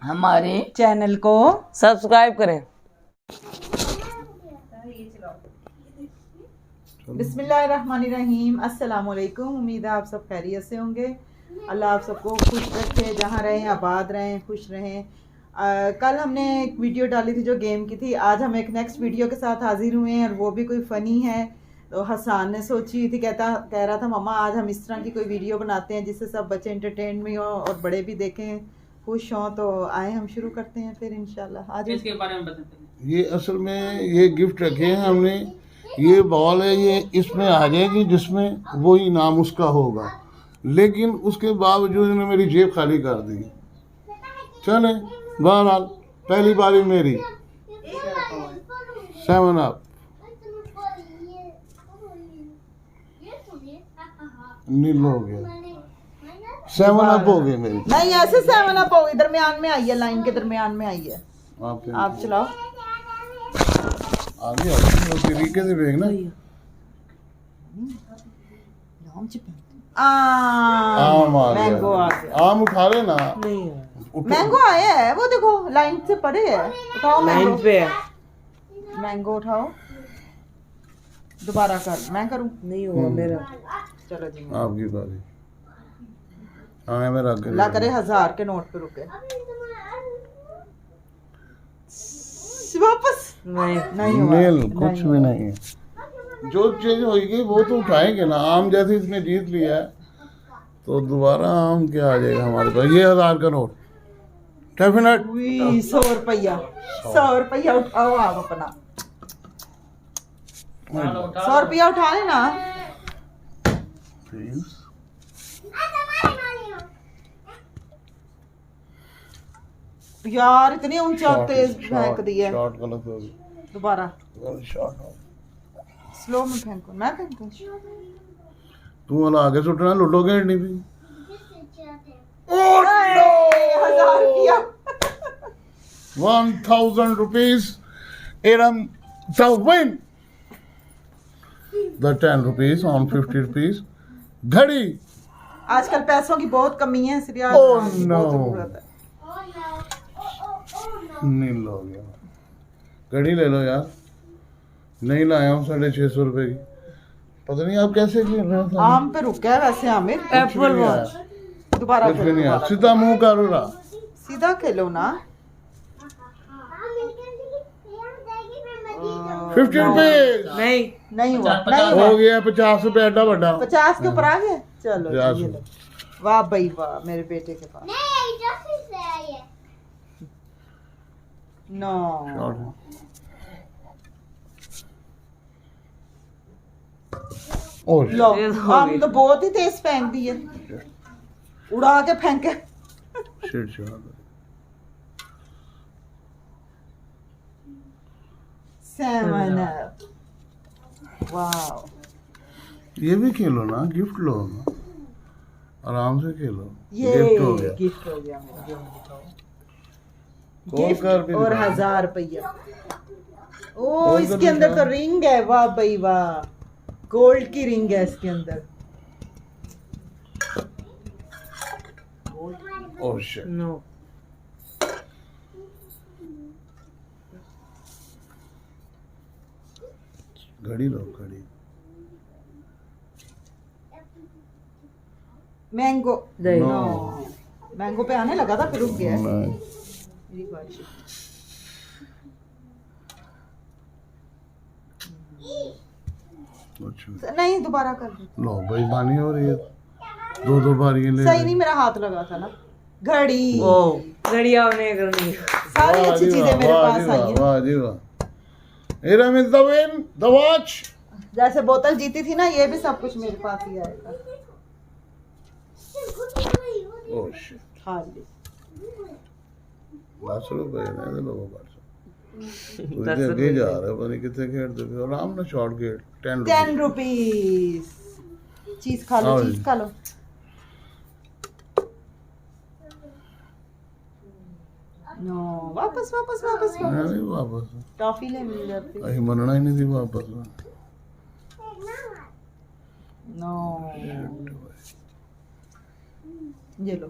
हमारे चैनल को सब्सक्राइब करें। बिस्मिल्लाहिर्रहमानिर्रहीम। अस्सलाम वालेकुम। उम्मीद है आप सब खैरियत से होंगे। अल्लाह आप सबको खुश रखे, जहाँ रहें आबाद रहें, खुश रहें। कल हमने एक वीडियो डाली थी जो गेम की थी। आज हम एक नेक्स्ट वीडियो के साथ हाजिर हुए हैं और वो भी कोई फ़नी है। तो हसान ने सोची हुई थी, कह रहा था मम्मा आज हम इस तरह की कोई वीडियो बनाते हैं जिससे सब बच्चे एंटरटेन भी हों और बड़े भी देखें, खुश हों। तो आए हम शुरू करते हैं फिर इंशाल्लाह। आज इसके बारे में बताते हैं। ये असल में ये गिफ्ट रखे हैं हमने। ये बॉल है, ये इसमें आ जाएगी जिसमें वो इनाम उसका होगा, लेकिन उसके बावजूद इन्होंने मेरी जेब खाली कर दी। चले बहरहाल पहली बारी मेरी 7 अप नील हो गया। 7 अप हो गई मेरी। नहीं, ऐसे 7 अप होगी, दरमियान में आई है, लाइन के दरमियान में आई है। आप चलाओ आगे आओ तरीके से देखना। आम आ मैंगो आ गया। गया। आम उठा लेना। मैंगो आया है, वो देखो लाइन से पड़े है। उठाओ मैंगो पे है। मैंगो उठाओ, दोबारा कर। मैं करूं? नहीं हुआ मेरा। चलो जी आपकी बारी। हाँ मैं रख अल्लाह करे 1000 के नोट पे रुके। वापस नहीं हुआ। नील कुछ भी नहीं है। जो चीज होगी वो तो उठाएंगे ना। आम जैसे इसने जीत लिया है तो दोबारा आम क्या आ जाएगा हमारे पास। ये 1000 का नोट डेफिनेट। 100 रुपया उठाओ आप अपना। 100 रुपया उठा लेना। यार इतनी ऊंचा तेज फेंक दिया। शॉट गलत हो गई। दोबारा शॉट हो स्लो में फेंको। मैं फेंकूं? तू वाला आगे सुटना लुटोगे नहीं भी। 1000 रुपया 1000 rupees. Iram the win. The 10 rupees on 50 rupees. घड़ी। आजकल पैसों की बहुत कमी है इसलिए Oh, बहुत no. जरूरत है। नील हो गया। घड़ी ले लो यार। नहीं लाया हूँ 650 रुपए की। पता नहीं आप कैसे खेल रहे हो। आम पे रुक गया वैसे आमिर। एप्पल वॉच दोबारा कुछ भी खेलो, नहीं आया। दोबारा सीधा मुंह करो रहा। सीधा खेलो ना। 50 रुपीज नहीं हुआ। नहीं हो हुआ। गया। 50 रुपए एडा बड़ा। 50 के ऊपर आ गया। चलो 50 ये लो। वाह भाई वाह, मेरे बेटे के पास। नो और लो, हम तो बहुत ही तेज फेंक दिए, उड़ा के फेंके। Shit shot. 7 अप। वाओ। ये भी खेलो ना, गिफ्ट लो ना, आराम से खेलो। ये गिफ्ट हो गया। गिफ्ट हो गया मेरा। जो दिखाओ कॉल कर भी और दिखाओ। 1000 रुपया। ओ और इसके कर अंदर दिखाओ। तो रिंग है। वाह भाई वाह, गोल्ड की रिंग है इसके अंदर। Oh shit. नो घड़ी लो घड़ी। मैंगो। नो। नो मैंगो पे आने लगा था फिर रुक गया। नहीं। मेरी बारिश। अच्छा। नहीं दोबारा कर दो। लो भाई बानी हो रही है। दो बारी ले सही नहीं, मेरा हाथ लगा था ना। घड़ी। घड़िया ने करनी। सारी अच्छी चीजें मेरे पास आई हैं। वाह जी वाह। Iram is the win, the watch. जैसे बोतल जीती थी ना, ये भी सब कुछ मेरे पास ही आएगा। Oh shit. खाली 10 रुपए ने दे लो बस। तू आगे जा रहा है, पता नहीं कितने खेलते थे। आराम ना शॉर्ट गेट 10 रुपीज। चीज खा लो, आओ चीज जी। खा लो। नो वापस वापस वापस वापस। नहीं वापस टॉफी ले मिल जाती। अही मनना ही नहीं थी वापस। नो ये लो।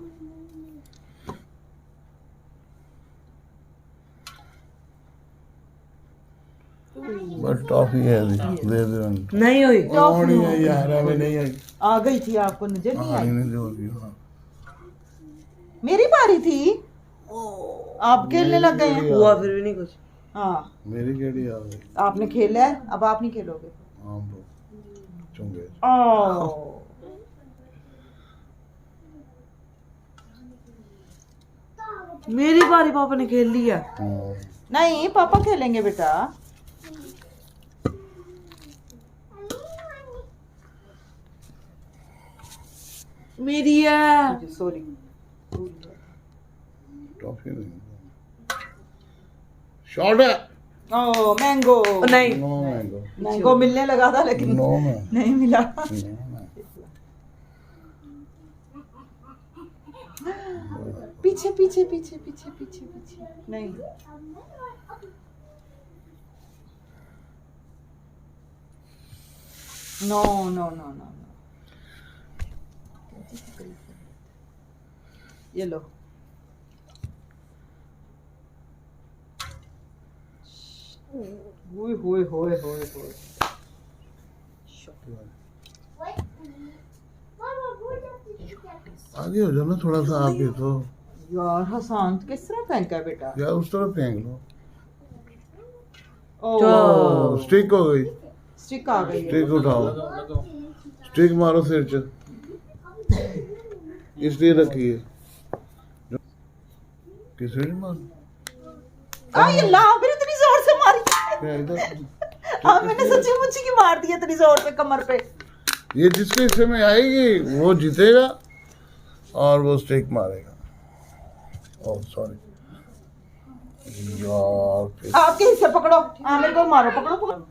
बस टॉफी है जी, दे दे उनको। नहीं हुई कहानी है यार, अभी नहीं आई। आ गई थी, आपको नजर नहीं कहानी आई? नहीं जोगी। मेरी बारी थी, आप खेलने लग गए हैं। हुआ फिर भी नहीं कुछ। हाँ, मेरी केड़ी आ गई। आपने खेला है, अब आप नहीं खेलोगे। हाँ ब्रो, चुंगे। ओ मेरी बारी, पापा ने खेल लिया। हाँ। नहीं, पापा खेलेंगे बेटा। मेरी है। सॉरी, टॉफी नहीं, शॉर्ट है। ओ मैंगो। नहीं नो मैंगो, मैंगो मिलने लगा था लेकिन नो मैं, नहीं मिला। पीछे पीछे पीछे पीछे पीछे पीछे नहीं। No no no no no, ये लो। हुए हुए हुए हुए हुए। आगे हो जाओ ना थोड़ा सा, आप भी तो यार हसान किस तरह फेंका है बेटा? यार उस तरफ फेंक लो। ओ स्टिक हो गई, स्टिक आ गई है। स्टिक उठाओ, स्टिक मारो सिर च, इसलिए रखी है। किस रेट मार? ये ला फिर इतनी जोर से मारी। क्या इधर? मैंने सच्ची मुच्ची की मार दी इतनी जोर से कमर पे। ये जिसके हिस्से में आएगी वो जीतेगा और वो स्टिक मारेगा। ओह सॉरी यार, फिर आपके हिस्से पकड़ो, आमिर को मारो, पकड़ो पकड़ो।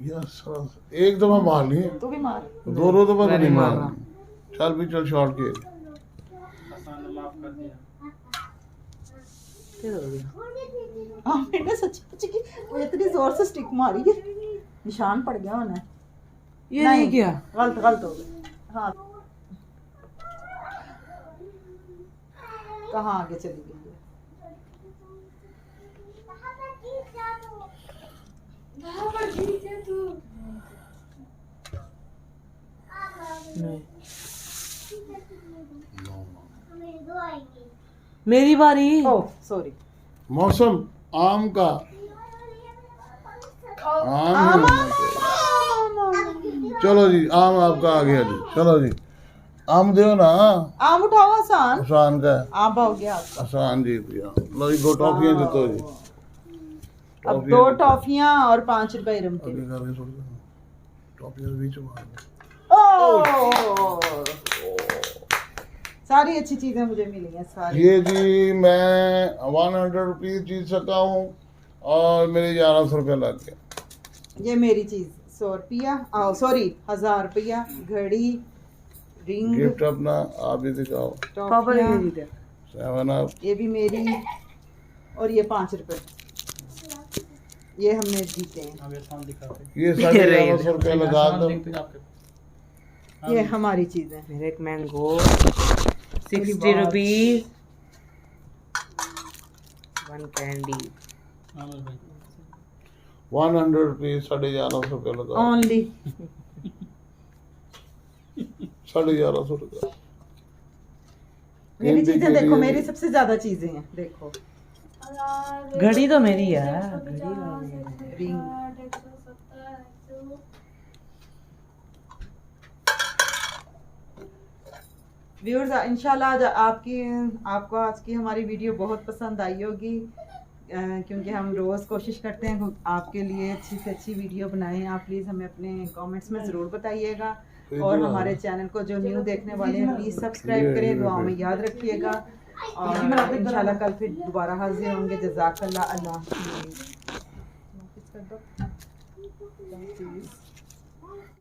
यार साला, एक दफा मार लिए, तू भी मार। दो दफा तो नहीं मारना। चल भी चल, शॉर्ट के। आमिर ने सच्ची मुच्ची की वो इतनी जोर से स्टिक मारी है, निशान पड़ गया उन्हें। ये नहीं किया। गलत गलत हो गया। हाँ, कहाँ आगे चली गई है? नहीं। मेरी बारी। Oh sorry. मौसम आम का, आम चलो जी, आम आपका आ गया जी। चलो जी, आम दो ना। आम उठाओ आसान। आसान का है। आम हो गया आपका। आसान जीत गया। लो जी, 2 टॉफियां जीतो जी। अब 2 टॉफियां और 5 रुपए रमते। आगे करके छोड़ दो, टॉफियां बीच में मार दो। ओह, सारी अच्छी चीजें मुझे मिली हैं सारी। ये जी मैं 100 रुपीज जीत सका हूँ और मेरे 1100 रुपये लग गए। ये मेरी चीज 100 रुपया, सॉरी 1000 रुपया, घड़ी, रिंग, गिफ्ट अपना आप भी दिखाओ। पापा ने टॉफियां, नहीं दिया। 7 अप, ये भी मेरी, और ये 5 रुपए ये हमने जीते हैं। ये 1150 रुपये लगा दो। ये हमारी चीजें। मेरे एक मैंगो 60 रुपीज, 1 कैंडी। 100 रुपीज, 1150 रुपये लगा। ओनली 1150 रुपये। मेरी हिंदी चीजें के देखो, लिए- मेरी सबसे ज्यादा चीजें हैं देखो। घड़ी तो मेरी है, घड़ी तो मेरी है। रिंग, व्यूअर्स इंशाल्लाह आपको आज की हमारी वीडियो बहुत पसंद आई होगी, क्योंकि हम रोज़ कोशिश करते हैं आपके लिए अच्छी से अच्छी वीडियो बनाएं। आप प्लीज़ हमें अपने कमेंट्स में ज़रूर बताइएगा, और हमारे चैनल को जो न्यू देखने वाले हैं प्लीज़ सब्सक्राइब करें, दुआओं में याद रखिएगा, और इंशाल्लाह कल फिर दोबारा हाजिर होंगे। जज़ाकल्लाह, अल्लाह हाफ़िज़।